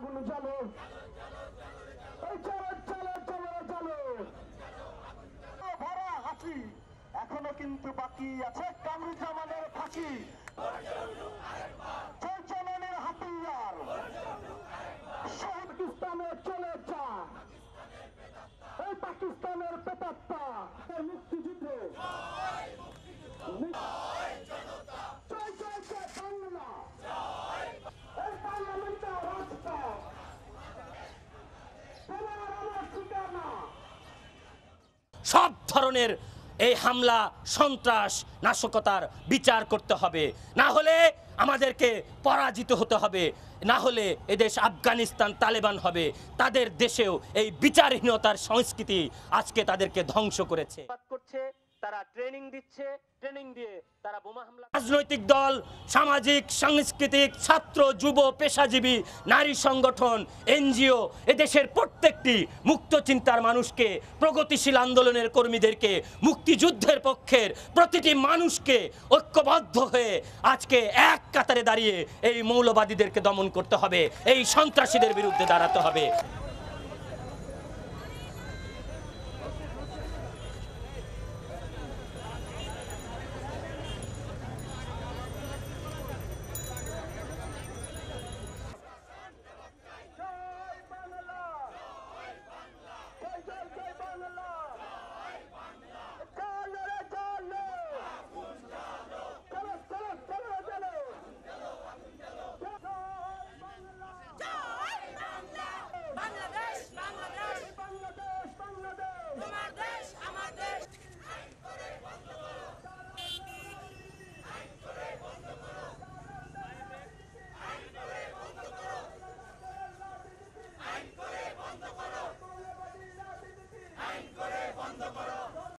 আগুন জ্বালো, এই চলো চলো চলো চলো ভরা হাসি, এখনো কিন্তু বাকি আছে কামরুজ্জামানের ফাঁসি। চলচলনের হাতিয়ার শহীদ পাকিস্তানে চলে যা, এই পাকিস্তানের প্রেতাত্মা মুক্তিযুদ্ধে জয় জয় জয় বাংলা, এই পার্লামেন্টের রাজপথ তোমার আমার ঠিকানা। সব ধরনের এই হামলা সন্ত্রাস নাশকতার বিচার করতে হবে, না হলে আমাদেরকে পরাজিত হতে হবে, না হলে এদেশ আফগানিস্তান তালেবান হবে। তাদের দেশেও এই বিচারহীনতার সংস্কৃতি আজকে তাদেরকে ধ্বংস করেছে। তারা ট্রেনিং দিচ্ছে, ট্রেনিং দিয়ে তারা বোমা হামলা। রাজনৈতিক দল, সামাজিক সাংস্কৃতিক ছাত্র যুব পেশাজীবী নারী সংগঠন এনজিও এদেশের প্রত্যেকটি মুক্ত চিন্তার মানুষকে, প্রগতিশীল আন্দোলনের কর্মীদেরকে, মুক্তিযুদ্ধের পক্ষের প্রতিটি মানুষকে ঐক্যবদ্ধ হয়ে আজকে এক কাতারে দাঁড়িয়ে এই মৌলবাদীদেরকে দমন করতে হবে, এই সন্ত্রাসীদের বিরুদ্ধে দাঁড়াতে হবে।